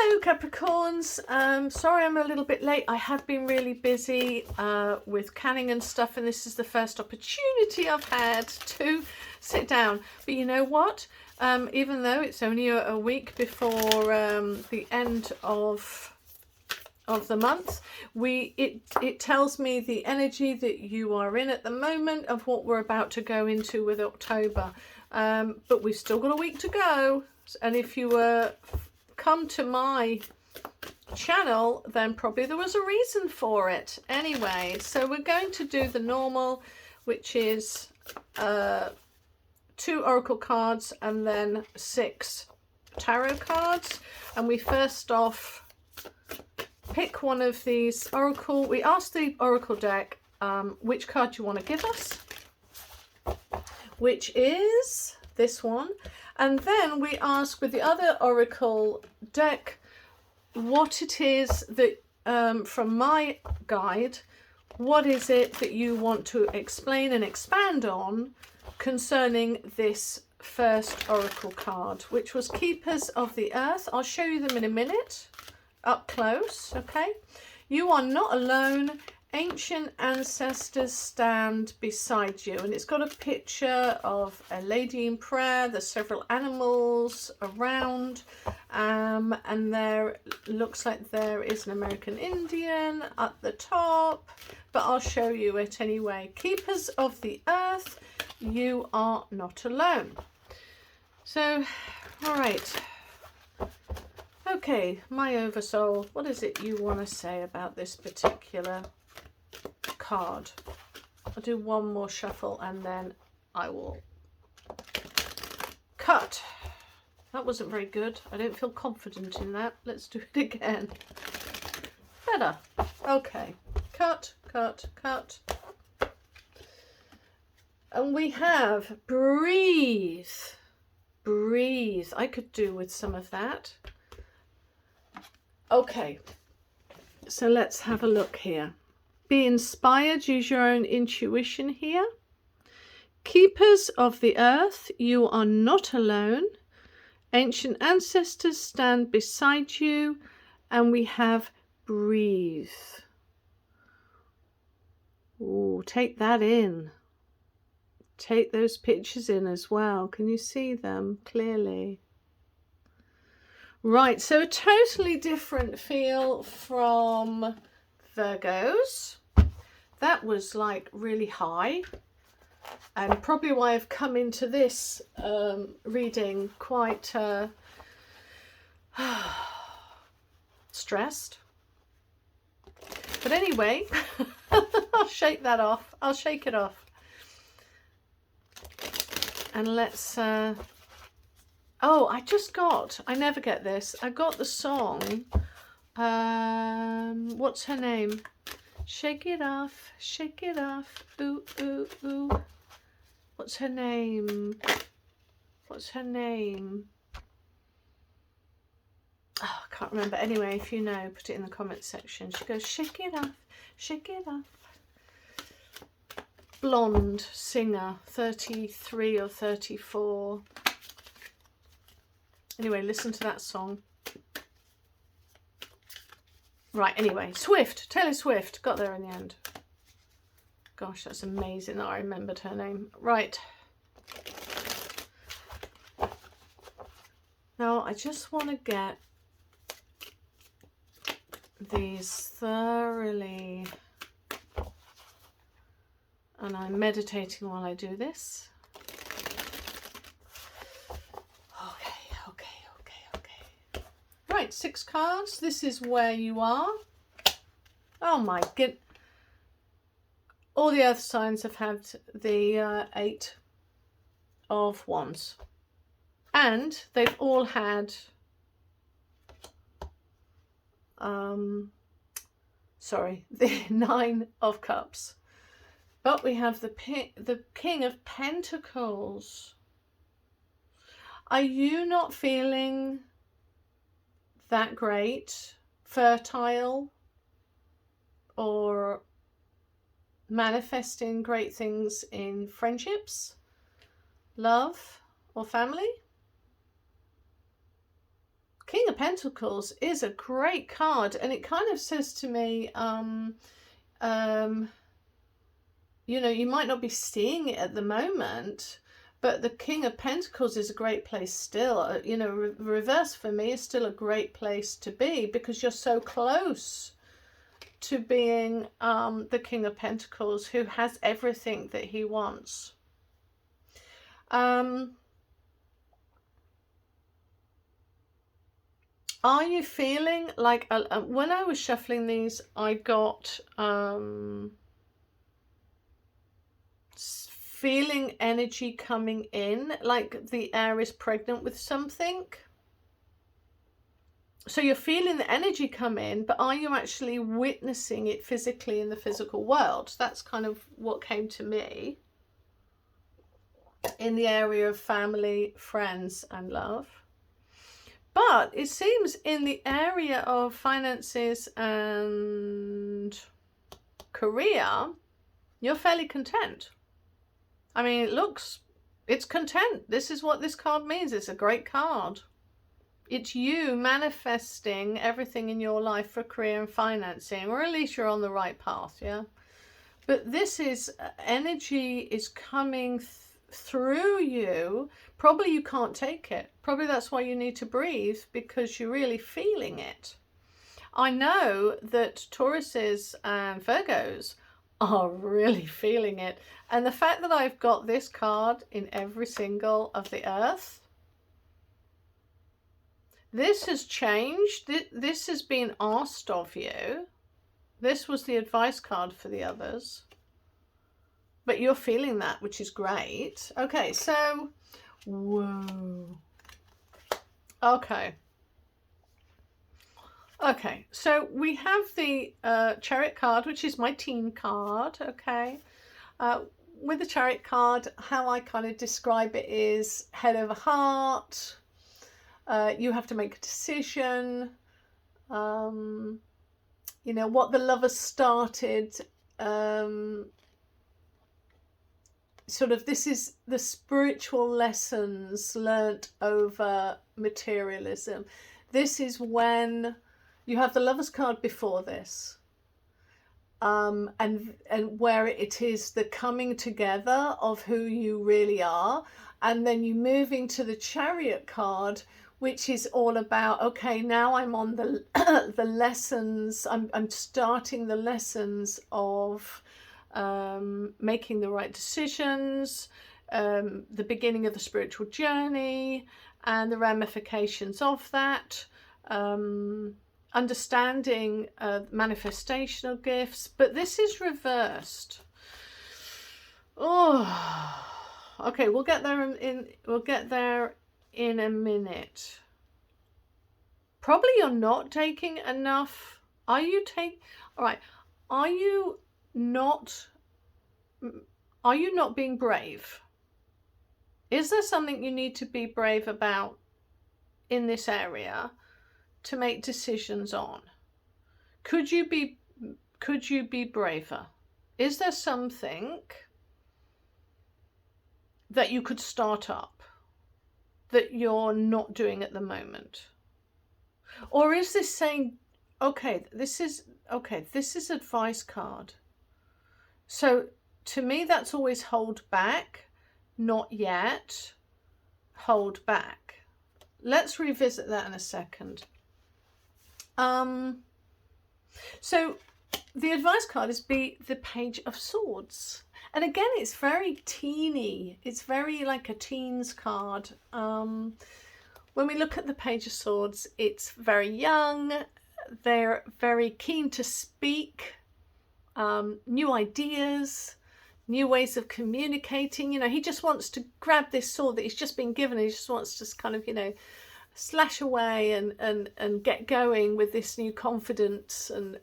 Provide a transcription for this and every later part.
Hello Capricorns, sorry I'm a little bit late. I have been really busy with canning and stuff, and this is the first opportunity I've had to sit down. But you know what, even though it's only a week before the end of the month, it tells me the energy that you are in at the moment of what we're about to go into with October. But we've still got a week to go, and if you come to my channel, then probably there was a reason for it. Anyway, so we're going to do the normal, which is 2 oracle cards and then 6 tarot cards. And we first off pick one of these oracle. We ask the oracle deck which card you want to give us, which is this one. And then we ask with the other oracle deck what it is that, from my guide, what is it that you want to explain and expand on concerning this first oracle card, which was Keepers of the Earth. I'll show you them in a minute, up close, okay? You are not alone. Ancient ancestors stand beside you, and it's got a picture of a lady in prayer. There's several animals around, and there looks like there is an American Indian at the top, but I'll show you it anyway. Keepers of the Earth, you are not alone. So, all right. Okay, my oversoul, what is it you want to say about this particular card? I'll do one more shuffle and then I will cut. That wasn't very good. I don't feel confident in that. Let's do it again. Better. Okay. Cut, cut, cut. And we have breathe. Breathe. I could do with some of that. Okay. So let's have a look here. Be inspired, use your own intuition here. Keepers of the Earth, you are not alone. Ancient ancestors stand beside you. And we have breathe. Ooh, take that in. Take those pictures in as well. Can you see them clearly? Right, so a totally different feel from Virgos. That was like really high, and probably why I've come into this reading quite stressed. But anyway, I'll shake that off. I'll shake it off. And let's oh, I never get this. I got the song. What's her name? Shake it off, ooh, ooh, ooh. What's her name? What's her name? Oh, I can't remember. Anyway, if you know, put it in the comment section. She goes, shake it off, shake it off. Blonde singer, 33 or 34. Anyway, listen to that song. Right, anyway, Swift, Taylor Swift, got there in the end. Gosh, that's amazing that I remembered her name. Right. Now, I just want to get these thoroughly, and I'm meditating while I do this. Right, 6 cards. This is where you are. Oh my goodness. All the earth signs have had the 8 of Wands. And they've all had the 9 of Cups. But we have the King of Pentacles. Are you not feeling that great, fertile, or manifesting great things in friendships, love, or family? King of Pentacles is a great card, and it kind of says to me, you know, you might not be seeing it at the moment, but the King of Pentacles is a great place still. You know, reverse for me is still a great place to be, because you're so close to being the King of Pentacles, who has everything that he wants. Are you feeling like, when I was shuffling these, I got feeling energy coming in, like the air is pregnant with something. So you're feeling the energy come in, but are you actually witnessing it physically in the physical world? That's kind of what came to me in the area of family, friends, and love. But it seems in the area of finances and career, you're fairly content. I mean, it's content. This is what this card means. It's a great card. It's you manifesting everything in your life for career and financing, or at least you're on the right path, yeah? But this is, energy is coming through you. Probably you can't take it. Probably that's why you need to breathe, because you're really feeling it. I know that Tauruses and Virgos are really feeling it. And the fact that I've got this card in every single of the earth, this has changed. This has been asked of you. This was the advice card for the others. But you're feeling that, which is great. Okay, so, whoa. Okay. Okay, so we have the Chariot card, which is my teen card, okay. With the Chariot card, how I kind of describe it is head over heart. You have to make a decision. You know, what the lovers started, sort of, this is the spiritual lessons learnt over materialism. This is when you have the Lovers card before this, and where it is the coming together of who you really are, and then you move into the Chariot card, which is all about, okay, now I'm on the the lessons. I'm starting the lessons of making the right decisions, the beginning of the spiritual journey and the ramifications of that, understanding manifestational gifts. But this is reversed. Oh, okay, we'll get there in a minute. Probably you're not taking enough. All right, are you not being brave? Is there something you need to be brave about in this area to make decisions on? Could you be braver? Is there something that you could start up that you're not doing at the moment? Or is this saying, okay, this is advice card. So to me, that's always hold back, not yet, hold back. Let's revisit that in a second. So the advice card is the Page of Swords. And again, it's very teeny. It's very like a teens card. When we look at the Page of Swords, it's very young. They're very keen to speak, new ideas, new ways of communicating. You know, he just wants to grab this sword that he's just been given. He just wants to kind of, you know, slash away and get going with this new confidence and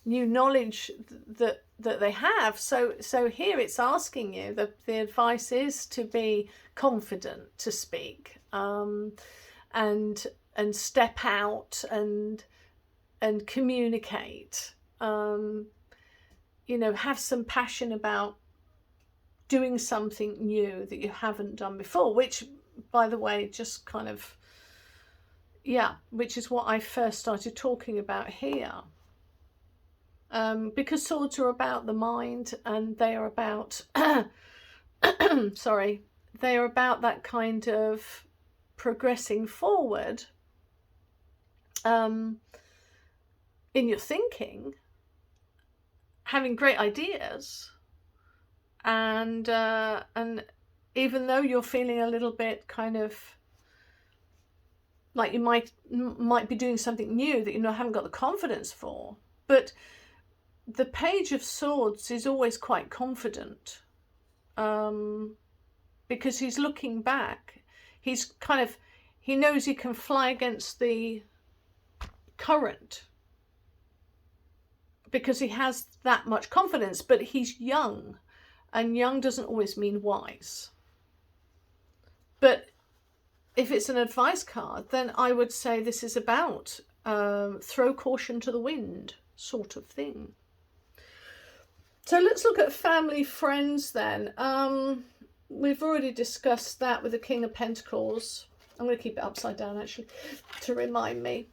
new knowledge that they have. So here it's asking you, the advice is to be confident to speak, and step out and communicate. You know, have some passion about doing something new that you haven't done before, which, by the way, just kind of, yeah, which is what I first started talking about here. Because swords are about the mind, and they are about, sorry, they are about that kind of progressing forward in your thinking, having great ideas, and even though you're feeling a little bit kind of like you might be doing something new that you haven't got the confidence for, but the Page of Swords is always quite confident, because he's looking back. He's he knows he can fly against the current because he has that much confidence, but he's young, and young doesn't always mean wise. But if it's an advice card, then I would say this is about throw caution to the wind sort of thing. So let's look at family, friends then. We've already discussed that with the King of Pentacles. I'm going to keep it upside down actually to remind me.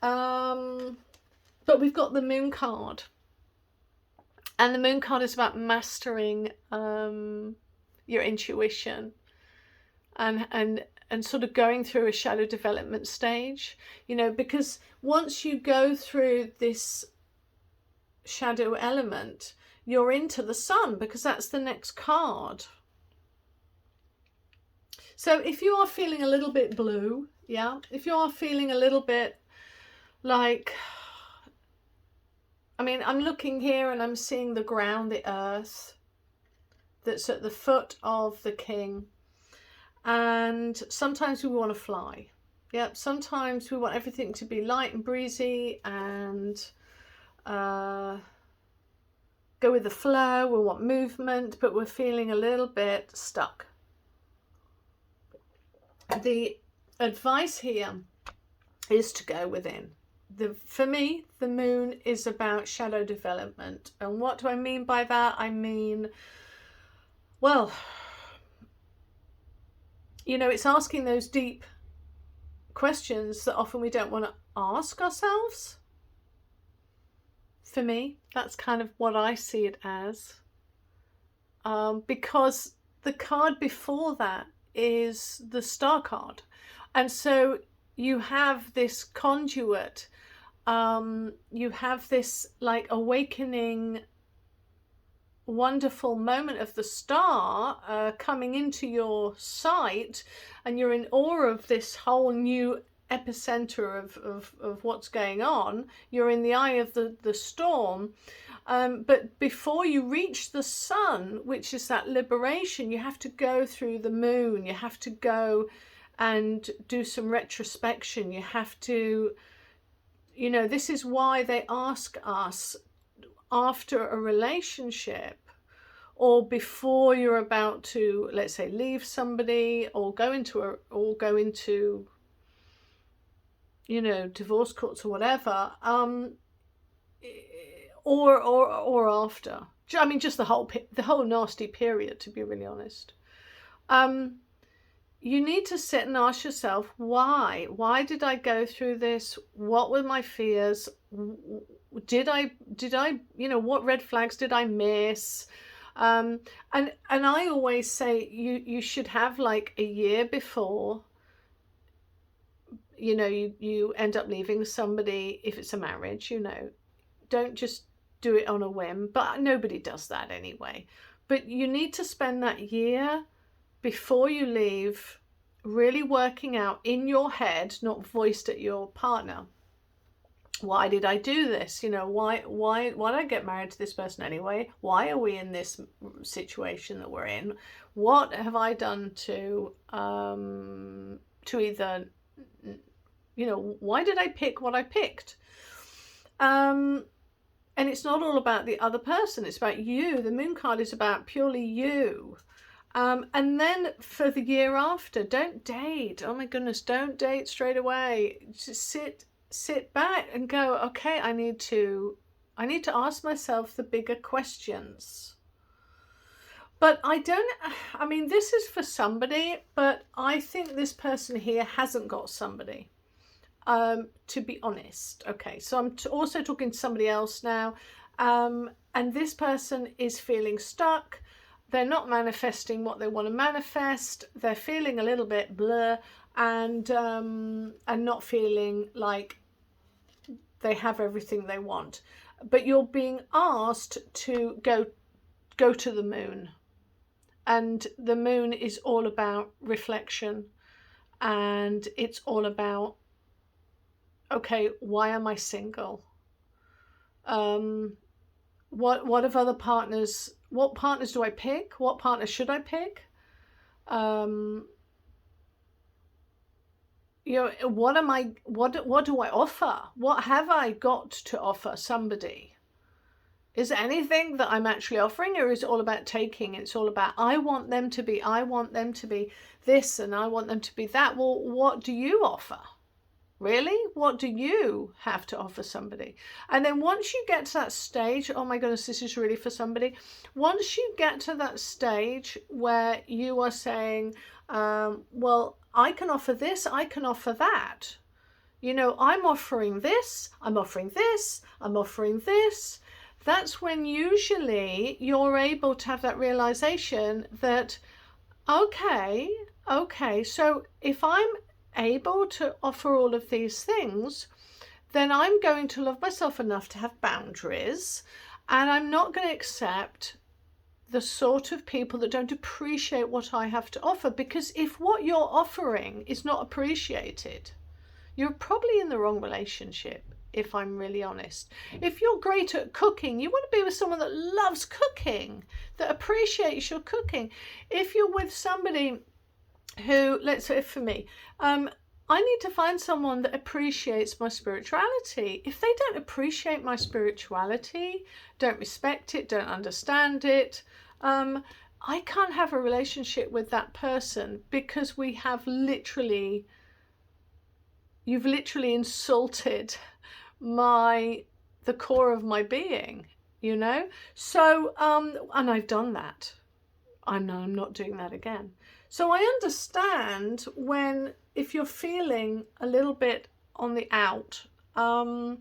But we've got the Moon card. And the Moon card is about mastering your intuition and sort of going through a shadow development stage. Because once you go through this shadow element, you're into the Sun, because that's the next card. So if you are feeling a little bit blue, yeah, if you are feeling a little bit like, I mean, I'm looking here and I'm seeing the ground, the earth that's at the foot of the King. And sometimes we want to fly. Yep, sometimes we want everything to be light and breezy and go with the flow. We want movement, but we're feeling a little bit stuck. The advice here is to go within. For me, the Moon is about shadow development. And what do I mean by that? I mean, well, it's asking those deep questions that often we don't want to ask ourselves. For me, that's kind of what I see it as. Because the card before that is the Star card. And so you have this conduit, you have this like awakening, wonderful moment of the star coming into your sight, and you're in awe of this whole new epicenter of what's going on. You're in the eye of the storm, but before you reach the Sun, which is that liberation, you have to go through the Moon. You have to go and do some retrospection. You have to, this is why they ask us after a relationship, or before you're about to, let's say, leave somebody, or go into divorce courts or whatever, or after. I mean, just the whole nasty period, to be really honest. You need to sit and ask yourself, why? Why did I go through this? What were my fears? Did I, what red flags did I miss? And I always say you should have like a year before, you end up leaving somebody, if it's a marriage, don't just do it on a whim, but nobody does that anyway. But you need to spend that year before you leave really working out in your head, not voiced at your partner. Why did I do this? Why did I get married to this person anyway? Why are we in this situation that we're in? What have I done to either, why did I pick what I picked? And it's not all about the other person, it's about you. The Moon card is about purely you. And then for the year after, don't date. Oh my goodness, don't date straight away. Just sit back and go, okay, I need to ask myself the bigger questions. But this is for somebody, but I think this person here hasn't got somebody. to be honest. Okay, so I'm also talking to somebody else now, and this person is feeling stuck. They're not manifesting what they want to manifest. They're feeling a little bit blur, and not feeling like they have everything they want. But you're being asked to go to the moon, and the moon is all about reflection, and it's all about, okay, why am I single? What of other partners? What partners do I pick? What partner should I pick? You know, what do I offer? What have I got to offer somebody? Is there anything that I'm actually offering, or is it all about taking? It's all about, I want them to be this, and I want them to be that. Well, what do you offer? Really? What do you have to offer somebody? And then once you get to that stage, oh my goodness, this is really for somebody. Once you get to that stage where you are saying, well, I can offer this, I can offer that. You know, I'm offering this, I'm offering this, I'm offering this. That's when usually you're able to have that realization that, okay, so if I'm able to offer all of these things, then I'm going to love myself enough to have boundaries, and I'm not going to accept the sort of people that don't appreciate what I have to offer, because if what you're offering is not appreciated, you're probably in the wrong relationship, if I'm really honest. If you're great at cooking, you want to be with someone that loves cooking, that appreciates your cooking. If you're with somebody who, let's say for me, I need to find someone that appreciates my spirituality. If they don't appreciate my spirituality, don't respect it, don't understand it, I can't have a relationship with that person, because you've literally insulted the core of my being, you know. So and I've done that. I'm not doing that again. So I understand if you're feeling a little bit on the out, I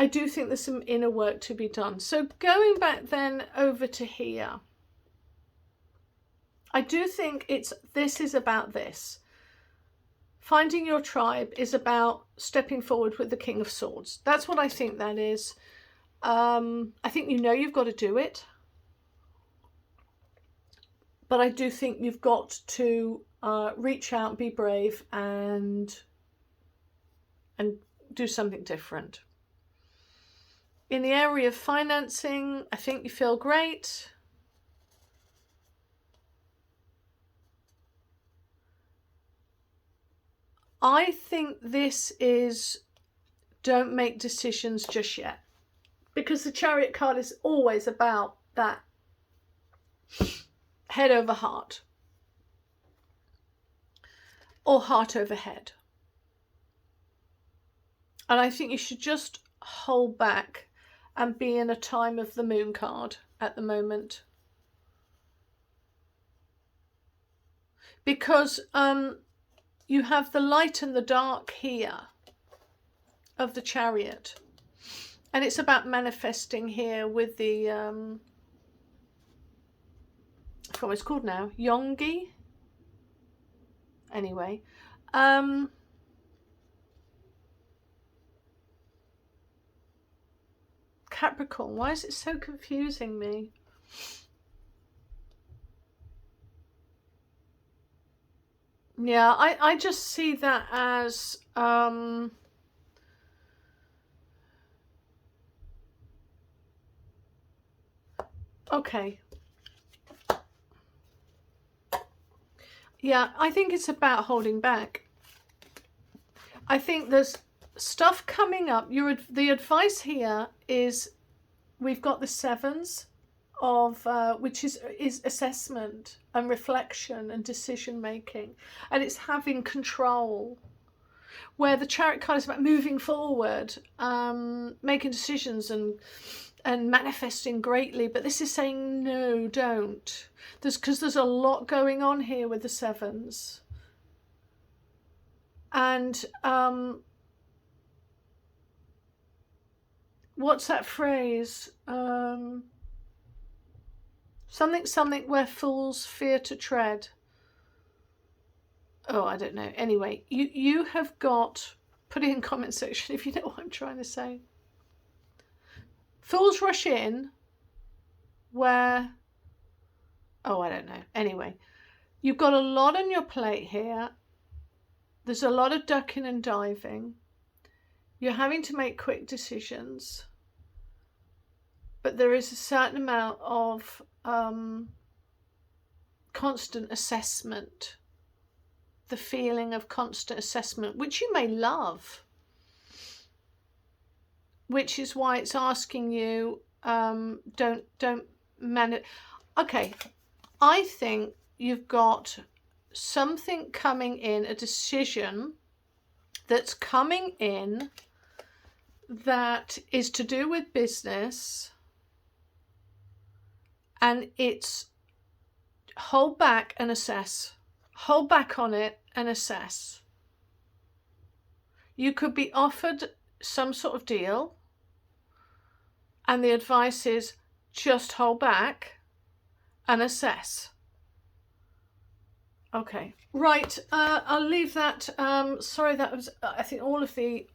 do think there's some inner work to be done. So going back then over to here, I do think this is about this. Finding your tribe is about stepping forward with the King of Swords. That's what I think that is. I think you've got to do it. But I do think you've got to reach out, be brave, and do something different. In the area of financing, I think you feel great. I think this is, don't make decisions just yet, because the Chariot card is always about that head over heart, or heart over head. And I think you should just hold back and be in a time of the Moon card at the moment, because you have the light and the dark here of the Chariot, and it's about manifesting here with the I forgot what it's called now, Yongi. Anyway, Capricorn, why is it so confusing me? Yeah, I just see that as okay. Yeah, I think it's about holding back. I think there's stuff coming up. The advice here is, we've got the sevens of which is assessment and reflection and decision making, and it's having control, where the Chariot card is about moving forward, making decisions and manifesting greatly. But this is saying no, don't. Because there's a lot going on here with the sevens, And what's that phrase? Something where fools fear to tread. Oh, I don't know. Anyway, you have got, put it in comment section if you know what I'm trying to say. Fools rush in where, oh, I don't know. Anyway, you've got a lot on your plate here. There's a lot of ducking and diving. You're having to make quick decisions. But there is a certain amount of constant assessment. The feeling of constant assessment, which you may love. Which is why it's asking you, don't manage. Okay, I think you've got something coming in, a decision that's coming in that is to do with business, and it's hold back and assess. Hold back on it and assess. You could be offered some sort of deal, and the advice is just hold back and assess. Okay, right. I'll leave that. Sorry, that was. I think all of the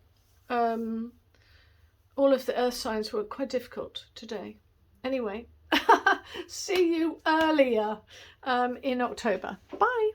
earth signs were quite difficult today. Anyway, see you earlier in October. Bye.